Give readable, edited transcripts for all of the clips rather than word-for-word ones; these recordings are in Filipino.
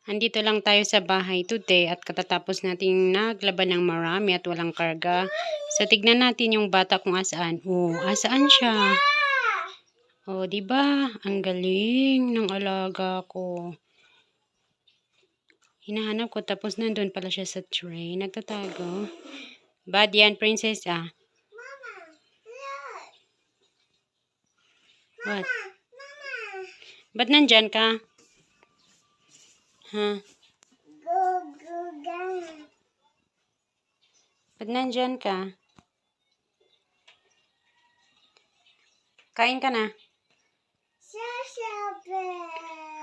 Andito lang tayo sa bahay today at katatapos nating naglaban ng marami at walang karga. So, tignan natin yung bata kung asaan. Oh, asaan siya? Oh, di ba? Ang galing ng alaga ko. Hinahanap ko tapos nandun pala siya sa tray. Nagtatago. Bad yan, princess ah. What? Ba't nandyan ka? Ha? Ba't nandyan ka? Kain ka na.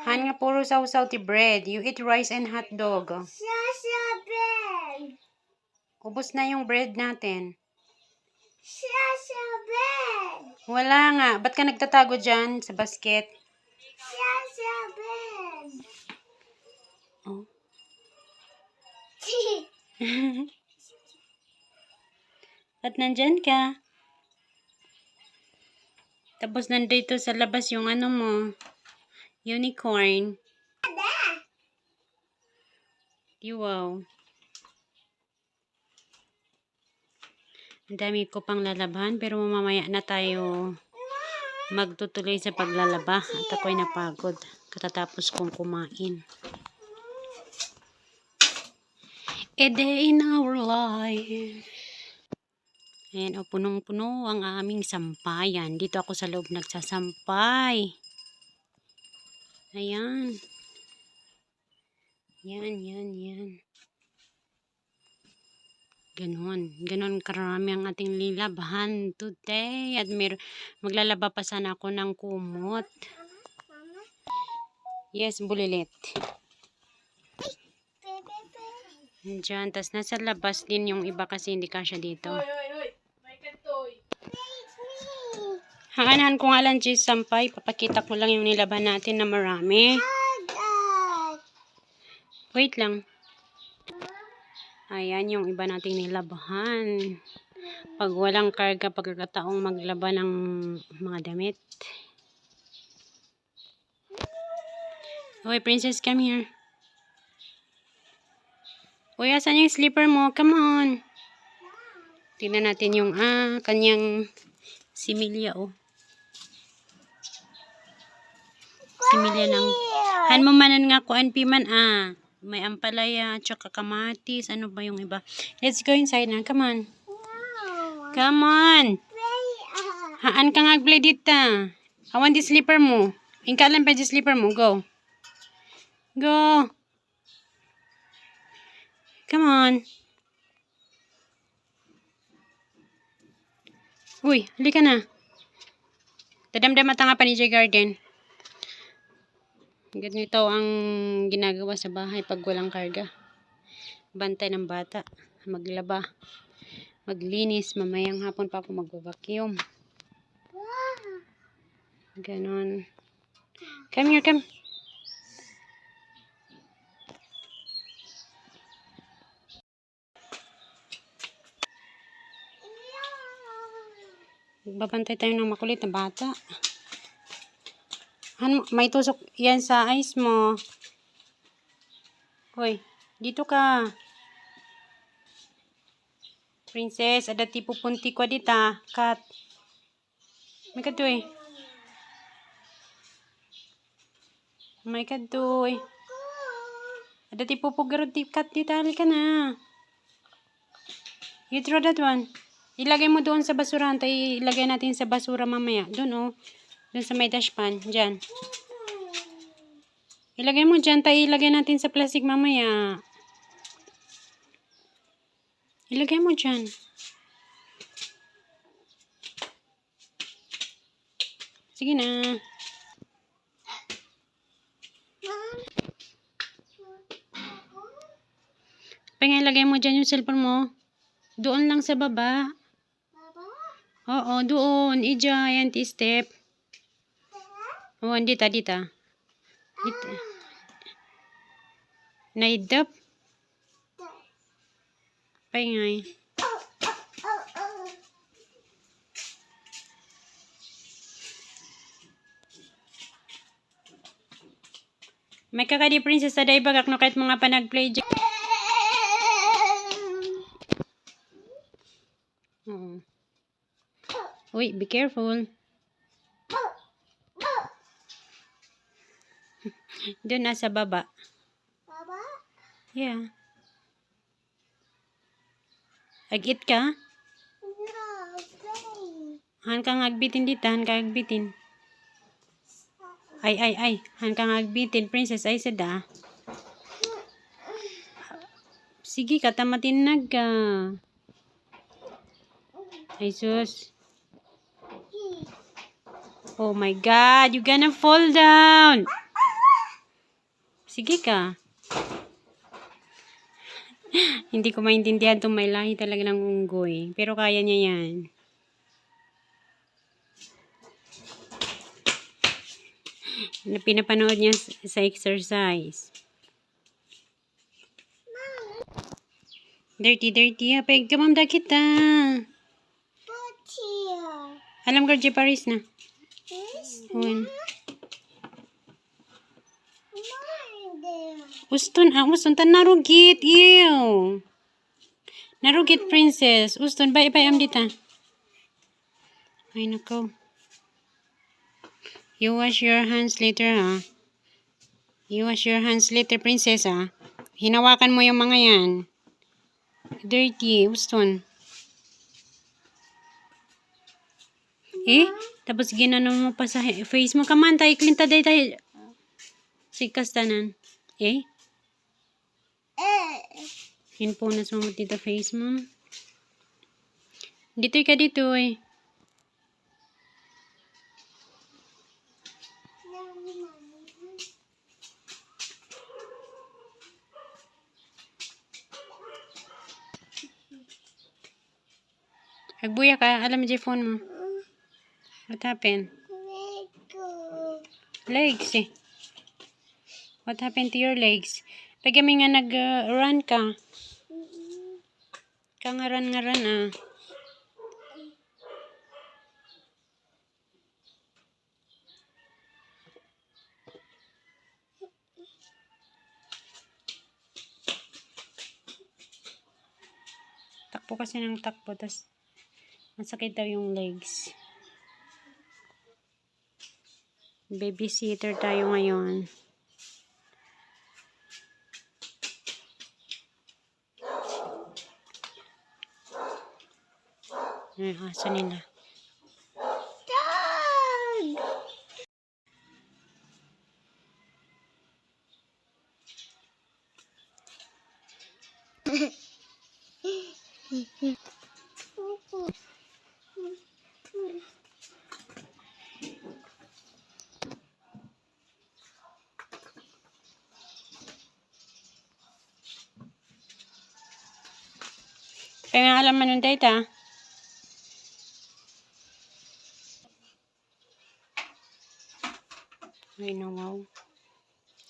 Han nga puro sausaw ti bread. You eat rice and hot dog. Ubus na yung bread natin. Wala nga. Ba't ka nagtatago dyan sa basket? Oh. Ba't nandyan ka? Tapos nandito sa labas yung ano mo. Unicorn. Wow. Ang dami ko pang lalaban pero mamaya na tayo magtutuloy sa paglalaba at ako'y napagod katatapos kong kumain. A day in our life. Ayan o, punong-puno ang aming sampayan. Dito ako sa loob nagsasampay. Ayan. Yan. Ganon karami ang ating lilabahan today. At maglalaba pa sana ako ng kumot. Yes, bulilit. Diyan, tas nasa labas din yung iba kasi hindi kasya dito. Hanganahan ko nga lang cheese sampay. Papakita ko lang yung nilaban natin na marami. Wait lang. Ayan yung iba nating nilabahan. Pag walang karga, pagkakataong maglaba ng mga damit. Hoy, princess, come here. Uy, asan yung slipper mo? Come on. Tingnan natin yung kanyang similya oh. Similya ng han mo manan nga kuan piman may ampalaya tsaka kamatis. Ano ba yung iba? Let's go inside na. Come on. Come on. Haan ka nga play dita. I want the slipper mo. Ingkalan pa the slipper mo. Go. Go. Come on. Uy, halika na. Tadamdam at nga pa ni J Garden. Ganito ang ginagawa sa bahay pag walang karga. Bantay ng bata. Maglaba. Maglinis. Mamayang hapon pa ako mag-vacuum. Ganon. Come here, come. Babantay tayo ng makulit na bata. May tusok yan sa eyes mo. Hoy, dito ka. Princess, ada tipo punti ko dita. Kat. May kadoy. May kadoy. Ada tipo pugarod kat dita. Halika na. You throw that one. Ilagay mo doon sa basurahan. Tayo ilagay natin sa basura mamaya. Doon oh. Doon sa may dashpan. Diyan. Ilagay mo dyan. Tayo ilagay natin sa plastic mamaya. Ilagay mo dyan. Sige na. Ilagay mo dyan yung cellphone mo. Doon lang sa baba. Oo, doon. I-giant step. Oh, dita. Dita. Naidap. Pangay. May kakadi princess sa day bagak no kahit mga panag-play dyan. Uy, be careful. Doon nasa baba. Baba? Yeah. Agit ka? No, play. Han kang agbitin dito, han kang agbitin. Ay. Han kang agbitin, princess. Ay, sada. Sige, katamatinag ka. Ay, sus. Oh my God, you gonna fall down. Sige ka. Hindi ko maintindihan itong may lahi talaga ng unggoy. Pero kaya niya yan. Pinapanood niya sa exercise. Dirty. Apay, kamamda kita. Put here. Alam ko, Paris na. This Uwan. mine there. Uston, tan narugit. Ew. Narugit, princess. Uston, bye, am dita. Ay, nako. You wash your hands later, ha? You wash your hands later, princess, ha? Hinawakan mo yung mga yan. Dirty, Uston. Tapos ginano mo pa sa face mo. Kaman, tayo, klinta day tayo. Sikas tanan. Hinpunas mo dito face mo. Dito ka dito, Agbuya ka, alam mo yung phone mo. What happened? Legs, What happened to your legs? Pag kami nga nag-run ka. Kangaran, Takbo kasi ng takbo, tas masakit daw yung legs. Babysitter tayo ngayon. Ay, aso nila. Kaya nga alam mo nun data. Ay, no, wow.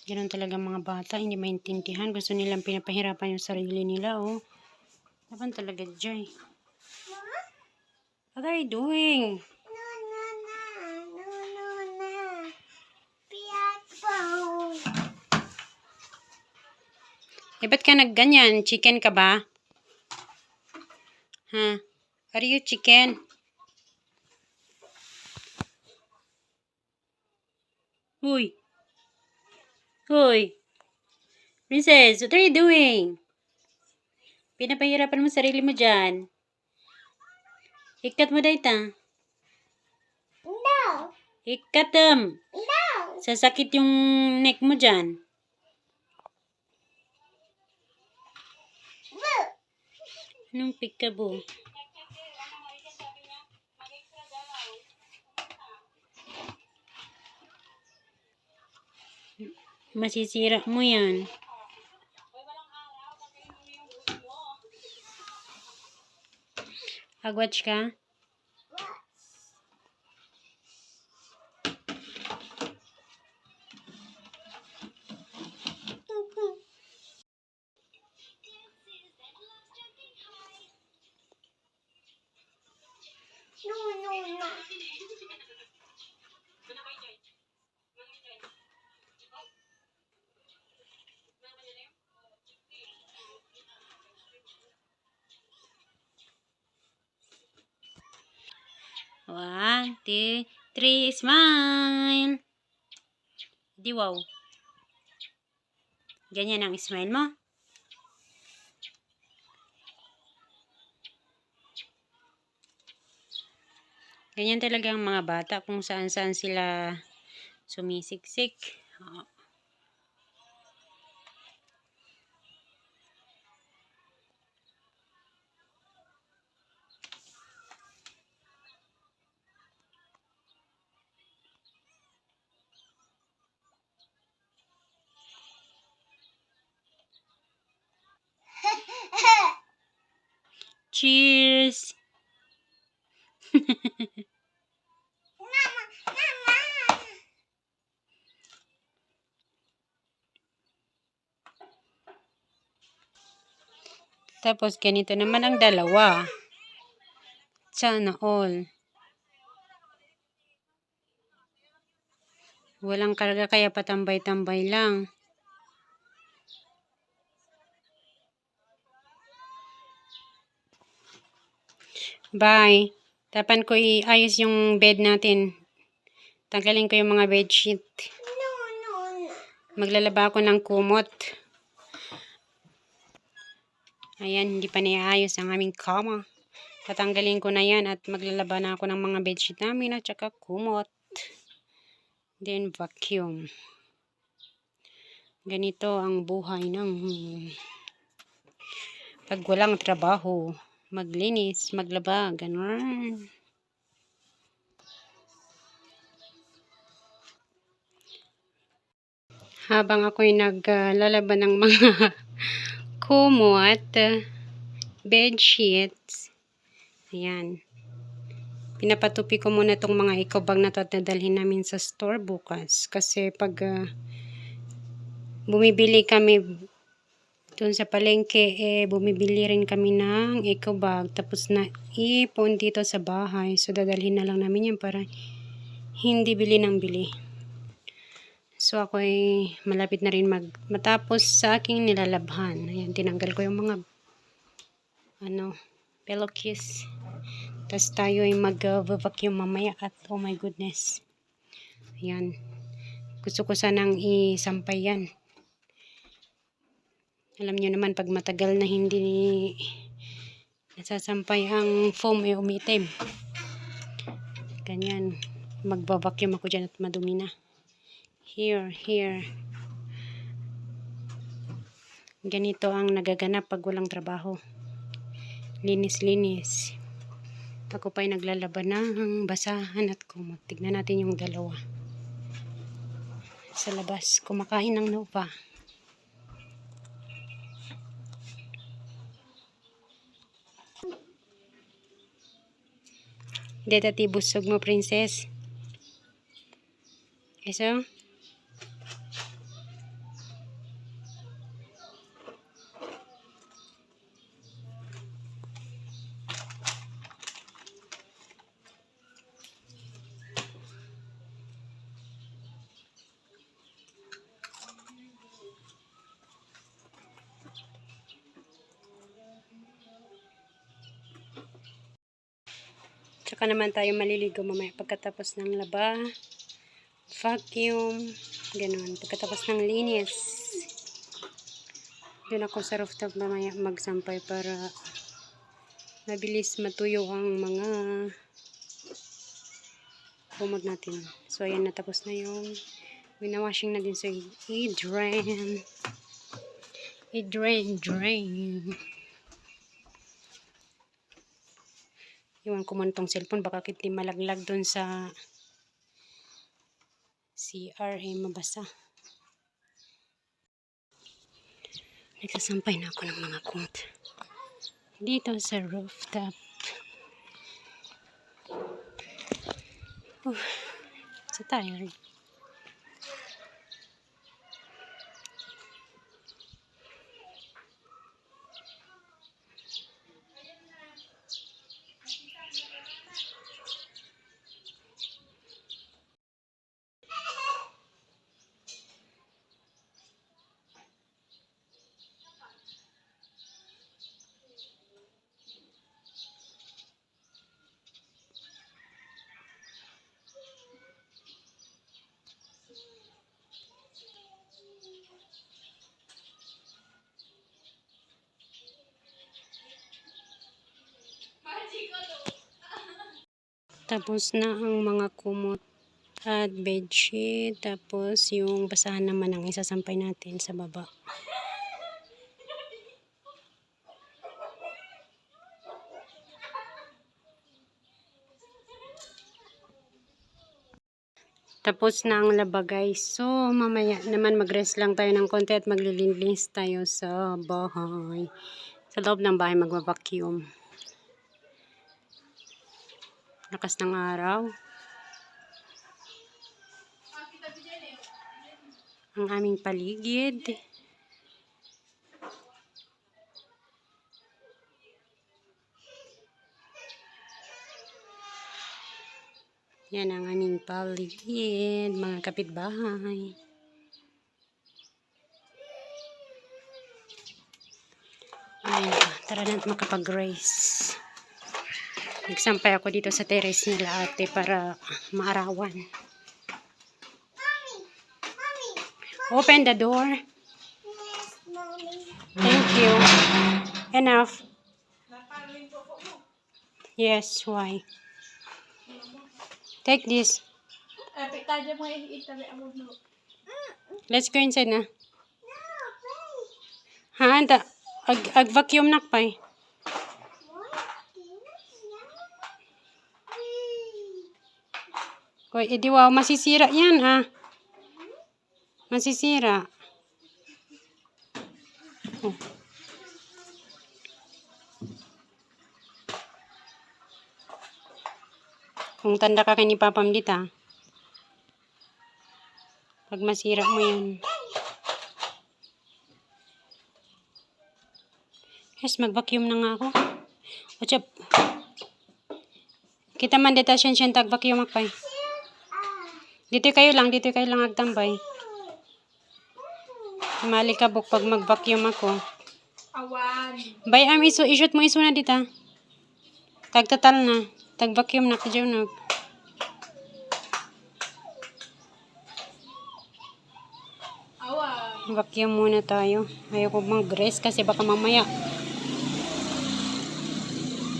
Ganun talaga mga bata, hindi maintindihan. Gusto nilang pinapahirapan yung sarili nila, oh. Dapan talaga, Jay. What are you doing? Ba't ka nagganyan? Chicken ka ba? Ha? Are you chicken? Hoy. Princess, what are you doing? Pinapahirapan mo sarili mo dyan. Ikat mo dayta. No. Ikat No. Sasakit yung neck mo dyan. Anong peekaboo? Masisira mo yan. Agwatch ka? No. 2, 3, smile! Di wow. Ganyan ang smile mo. Ganyan talaga ang mga bata kung saan-saan sila sumisiksik. Oo. Cheers! Tapos ganito naman ang dalawa. Sana all. Walang karga kaya patambay-tambay lang. Bye. Tapan ko iayos yung bed natin. Tanggalin ko yung mga bedsheet. No, no, no. Maglalaba ako ng kumot. Ayan, hindi pa naiayos ang aming kama. Tatanggalin ko na yan at maglalaba na ako ng mga bedsheet namin at saka kumot. Then vacuum. Ganito ang buhay ng pag walang trabaho. Maglinis, maglaba, ganun. Habang ako'y naglalaba ng mga kumot, bedsheets, ayan. Pinapatupi ko muna itong mga eco-bag na ito at dadalhin namin sa store bukas. Kasi pag bumibili kami doon sa palengke, bumibili rin kami ng eco-bag. Tapos na ipon dito sa bahay. So, dadalhin na lang namin yan para hindi bili ng bili. So, ako'y malapit na rin matapos sa aking nilalabhan. Ayan, tinanggal ko yung mga pillowcase. Tapos tayo ay mag-vacuum mamaya at oh my goodness. Ayan. Gusto ko sanang isampay yan. Alam nyo naman pag matagal na hindi nasasampay ang foam ay umitim. Ganyan. Magba-vacuum ako dyan at madumi na. Here. Ganito ang nagaganap pag walang trabaho. Linis. Ako pa'y naglalaba ng basahan at kumot. Tignan natin yung dalawa. Sa labas, kumakain ng Nova. Hindi tati busog mo, princess. Eso? Tsaka naman tayo maliligo mamaya pagkatapos ng laba, vacuum, ganun. Pagkatapos ng linis, doon ako sa rooftop mamaya magsampay para mabilis matuyo ang mga kumot natin. So, ayan, natapos na yung winawashing na din. So, i-drain. Iwan ko muna tong cellphone. Baka kitli malaglag dun sa CR. Mabasa. Nagsasampay na ako ng mga kumot. Dito sa rooftop. So tired. Tapos na ang mga kumot at bedsheet. Tapos yung basahan naman ang isasampay natin sa baba. Tapos na ang laba guys. So mamaya naman mag-rest lang tayo ng konti at maglilinis tayo sa bahay. Sa loob ng bahay magva-vacuum. Lakas ng araw. Ang aming paligid. Yan ang aming paligid, mga kapitbahay. Ayun, tara na makapag-race. Nagsampay ako dito sa terrace nila ate para maarawan. Open the door. Yes, mommy. Thank you. Enough. Yes, why? Take this. Let's go inside na. Ha, anta. Ag-vacuum na pa eh. Hoy, edi wow, masisira yan ah. Masisira. Oh. Kung tanda ka kay ni Papam dita. Pag masira mo yan. Yes, mag-vacuum na nga ako. O chap. Kita man dita siya tag-vacuum akpay. Dito kayo lang agtambay. Malikabok pag mag-vacuum ako. Awan. Bay am isut mo na dita. Tagtatal na. Tag-vacuum na kadyaw na. Awan. Vacuum muna tayo. Ayoko mag-rest kasi baka mamaya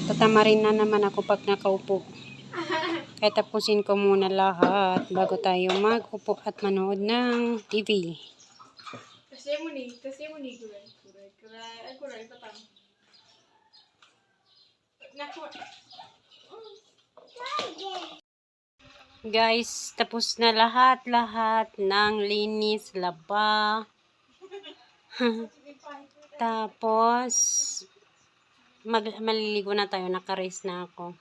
tatamarin na naman ako pag nakaupo. Kaya tapusin ko muna lahat bago tayo mag-upo at manood ng TV. Kasi mo ni kuray patang. Guys, tapos na lahat ng linis, laba. Tapos maliligo na tayo, naka-rest na ako.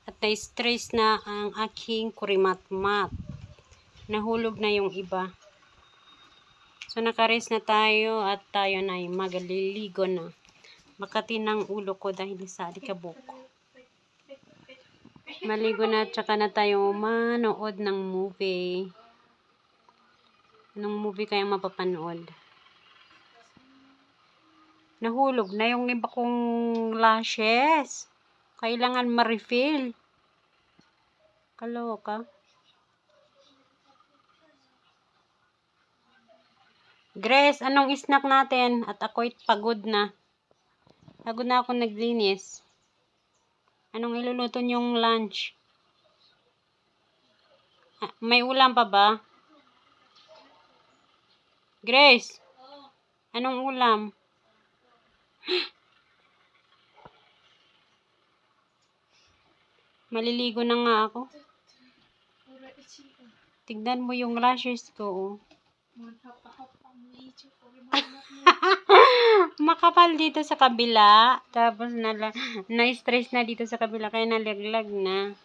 At na-stress na ang aking kurimat-mat. Nahulog na yung iba. So naka-rest na tayo at tayo na ay magliligo na. Makati ng ulo ko dahil sa alikabok. Maligo na at saka na tayo manood ng movie. Anong movie kayang mapapanood? Nahulog na yung iba kong lashes. Kailangan ma-refill. Kaloka. Grace, anong snack natin? At ako'y pagod na. Pagod na ako naglinis. Anong iluluto niyong lunch? Ah, may ulam pa ba? Grace, anong ulam? Maliligo na nga ako. Tignan mo yung lashes ko. Oh. Makapal dito sa kabila. Tapos na-stress na dito sa kabila. Kaya nalaglag na.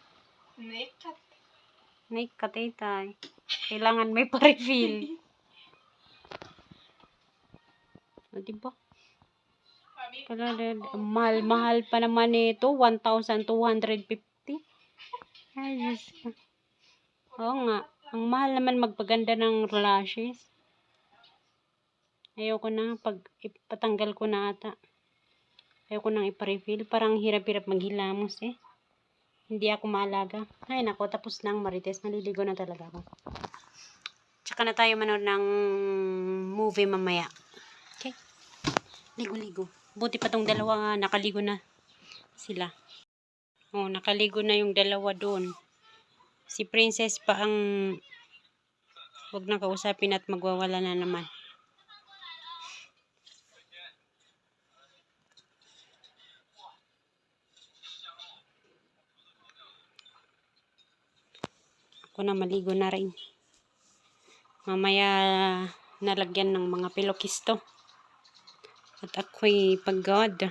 Naikat tay. Kailangan may pa-refill. O, diba? Mahal pa naman ito. 1,250. Ay, Diyos ko. Oo nga. Ang mahal naman magpaganda ng lashes. Ayoko na. Pag ipatanggal ko na ata. Ayoko nang ipa-refill. Parang hirap-hirap maghilamos eh. Hindi ako maalaga. Ay nako, tapos na ang Marites. Maliligo na talaga ako. Tsaka na tayo manood ng movie mamaya. Okay? Ligo-ligo. Buti pa tong dalawa nakaligo na sila. Oh, nakaligo na yung dalawa doon. Si Princess pa ang huwag na kausapin at magwawala na naman. Ako na maligo na rin. Mamaya nalagyan ng mga pilokisto. At ako'y pagod.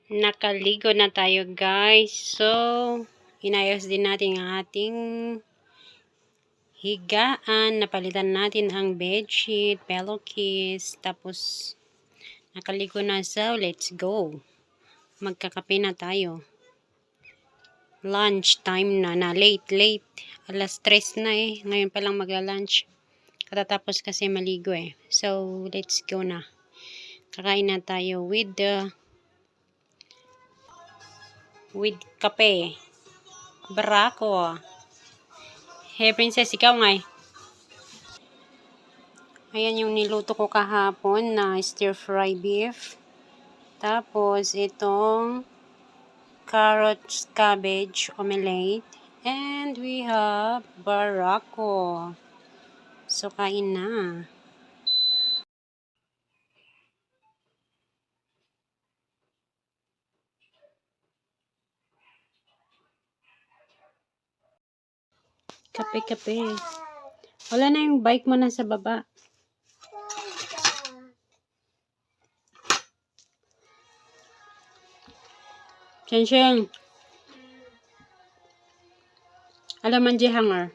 Nakaligo na tayo guys. So, inayos din natin ang ating higaan. Napalitan natin ang bedsheet, pillowcase. Tapos, nakaligo na. So, let's go. Magkakape na tayo. Lunch time na. Late. Alas 3 na eh. Ngayon pa lang magla-lunch. Katatapos kasi maligo eh. So, let's go na. Kakain na tayo with kape. Barako. Hey, Princess, ikaw nga eh. Ayan yung niluto ko kahapon na stir-fry beef. Tapos, itong carrots, cabbage, omelette. And we have barako. So, kain na. Kape. Wala na yung bike mo na sa baba. Shen. Alam man di hanger.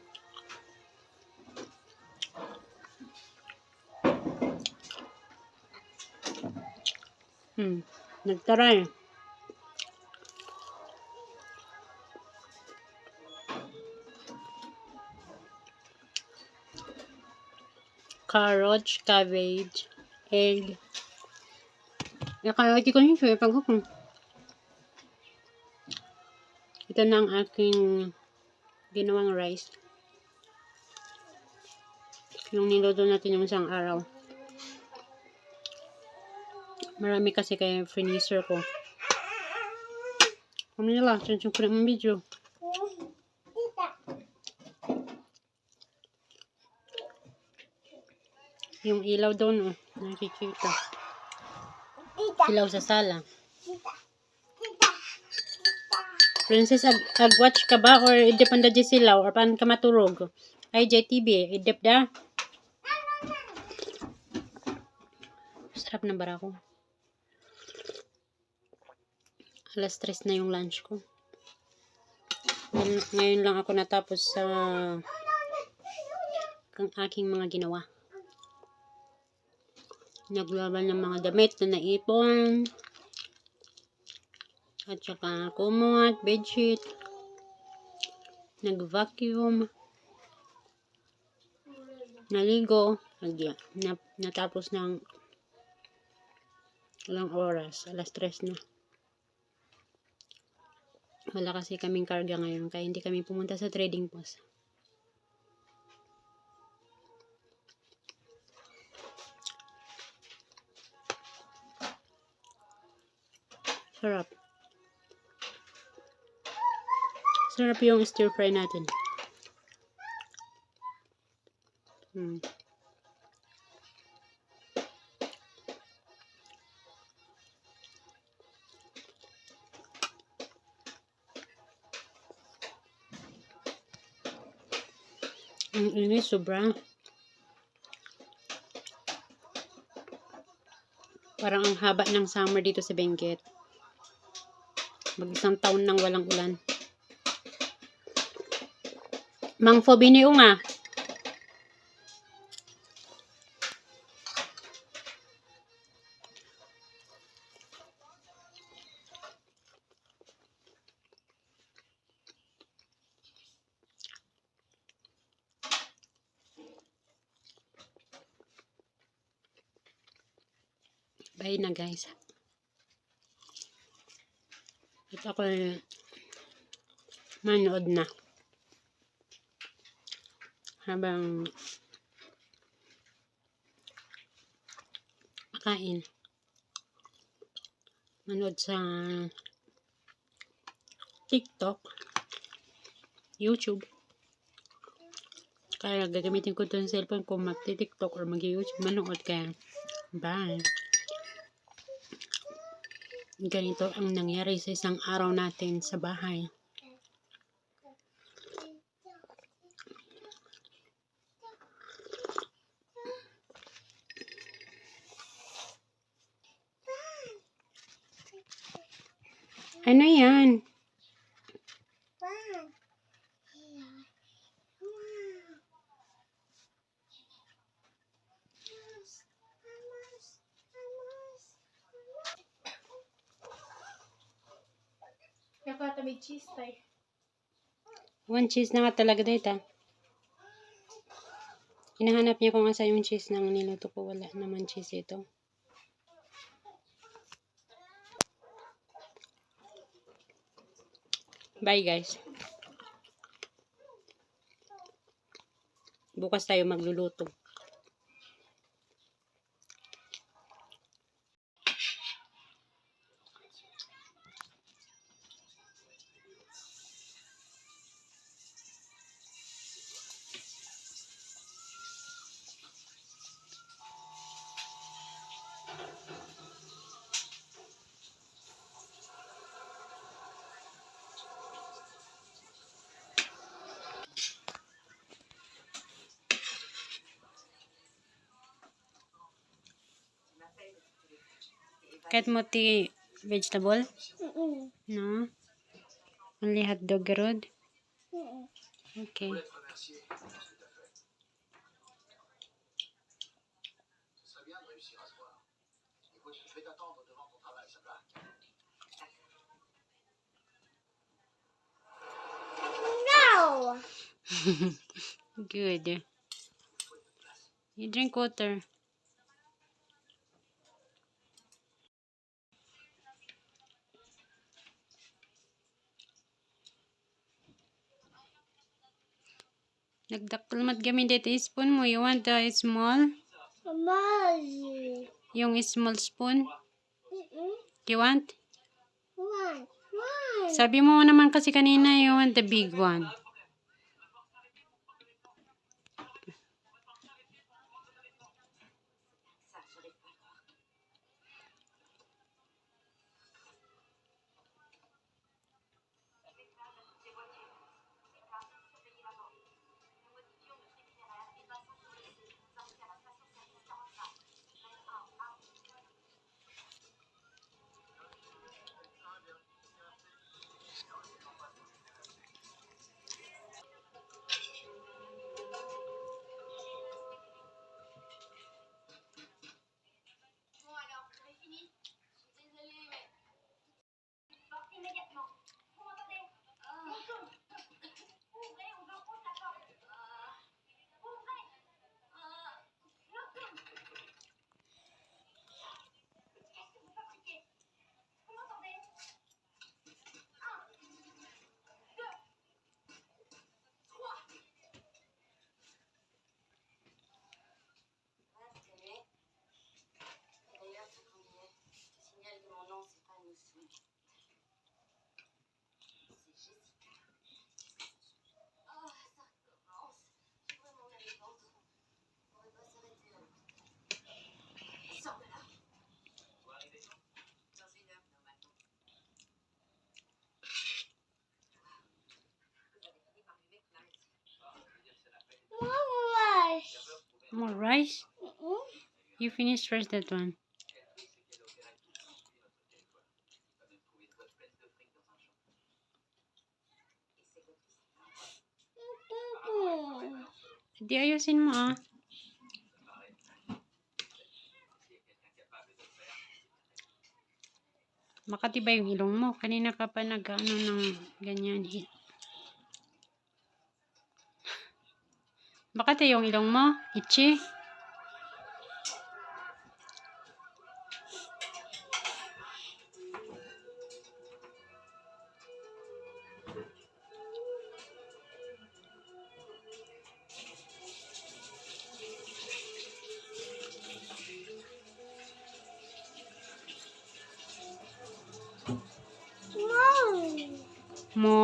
Nagtaray. Carrots, cabbage, egg. Nakalaki ko yun siya paghapon. Ito na ang aking ginawang rice. Yung niluto natin yung isang araw. Marami kasi kaya freezer ko. Kami nila, chansyon ko na ang video. Yung ilaw doon, nakikita. Ilaw sa sala. Princess, ag-watch ka ba? Or idepanda di silaw? Or paano ka maturog? Ay, JTV, idep da. Sarap na bara ko. Alas 3 na yung lunch ko. Ngayon lang ako natapos sa ang aking mga ginawa. Naglaban ng mga damit na naipon. At saka kumot, bedsheet. Nag-vacuum. Naligo. Natapos ng ilang oras. Alas 3 na. Wala kasi kaming karga ngayon. Kaya hindi kami pumunta sa trading post. Sarap. Sarap yung stir fry natin. Ang inis, sobra. Parang ang haba ng summer dito sa Benguet. Mag-isang taon nang walang ulan. Mang Fobini nga. Bye na guys. At ako manood na. Habang makain. Manood sa TikTok, YouTube. Kaya gagamitin ko itong cellphone ko mag-TikTok or mag-YouTube. Manood kaya. Bye. Ganito ang nangyari sa isang araw natin sa bahay. Ano yan? Nakata may cheese tayo. One cheese na nga talaga dito. Hinahanap niya kung asa yung cheese ng niluto ko. Wala naman cheese ito. Bye guys. Bukas tayo magluluto. Kahit mo ti vegetable? No? Only hot dog road? Okay. No! Good. You drink water. Nagdakulmat kami dito spoon mo. You want the small? Yung small spoon? You want? Sabi mo naman kasi kanina you want the big one. More rice? You finish first that one. Di ayusin mo ah. Makatibay yung ilong mo. Kanina ka pa nag-ano ng ganyan. Makati yung ilong mo. Itchy.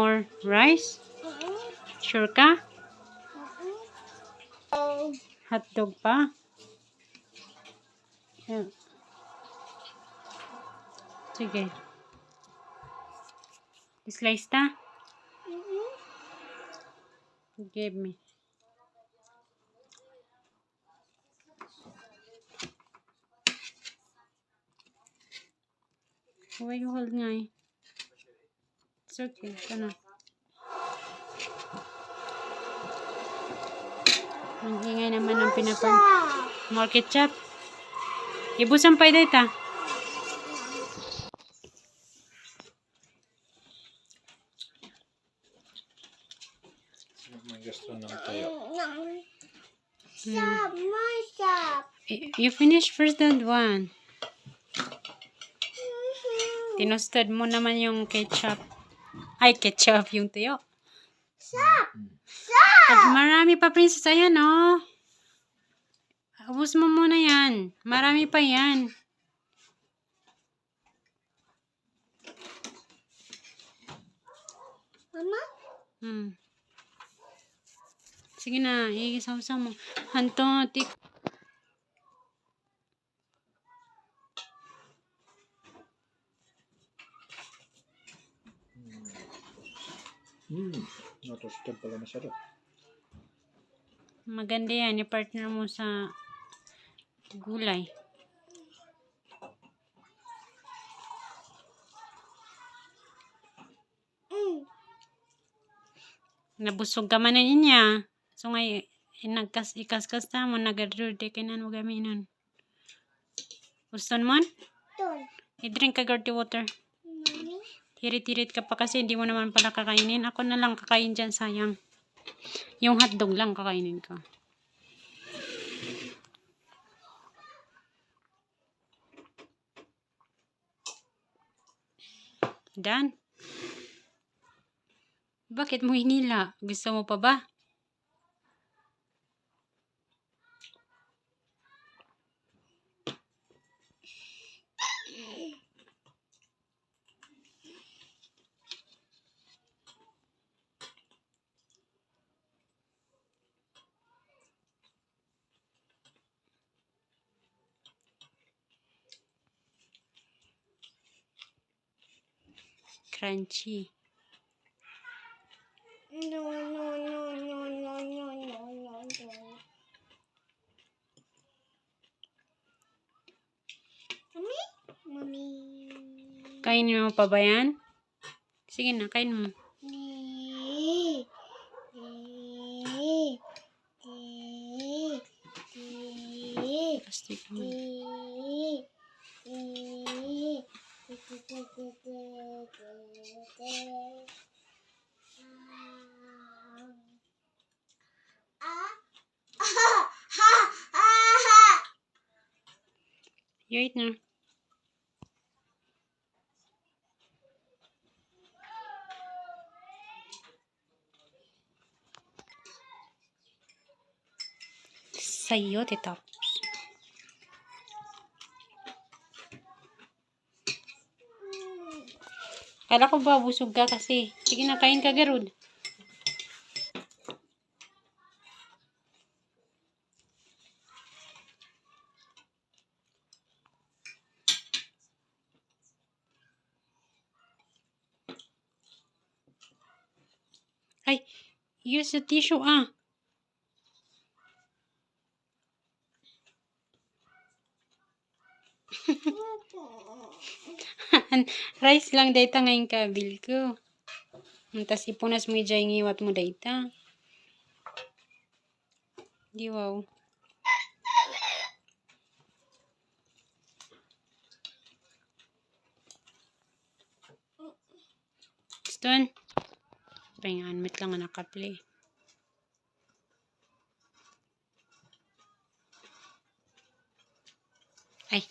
more rice? Sure ka? Hotdog pa? Yeah. Sige. Slice ta? Give me. Why you hold nga eh? It's okay. Ito na. Ang ingay naman ng pinapang. More ketchup. Ibusan pa ita. May gusto ng tayo. You finish first that one. Tinusted mo naman yung ketchup. Ay, ketchup yung tuyo. At marami pa, princess. Ayan, oh. Ubus mo muna yan. Marami pa yan. Mama? Sige na, igisaw-saw mo. Hanto, tik. Natosted pala masarap. Maganda yan. I-partner mo sa gulay. Nabusog ka man na niya. So ngay, ikaskas ta mo. Nagadrode ka na mo gaminon. Guston mo? I-drink ka dirty water. Hirit-hirit ka pa kasi hindi mo naman pala kakainin. Ako na lang kakain dyan, sayang. Yung hotdog lang kakainin ko. Dan? Bakit mo hinila? Gusto mo pa ba? Crunchy. No. Mommy? Kainin mo pa ba yan? Sige na, kain mo. Plastic mo. You eat na. Sa'yo, titops. Kala ko ba busog ka kasi. Sige na, kain ka, Garud. Ay, use the tissue, ah. Rice lang data ngayon kabil ko. Tapos ipunas mo yung ngiwat mo data. Di wow. Gustuan? Pahingaan, mit lang nga nakaplay. Ay.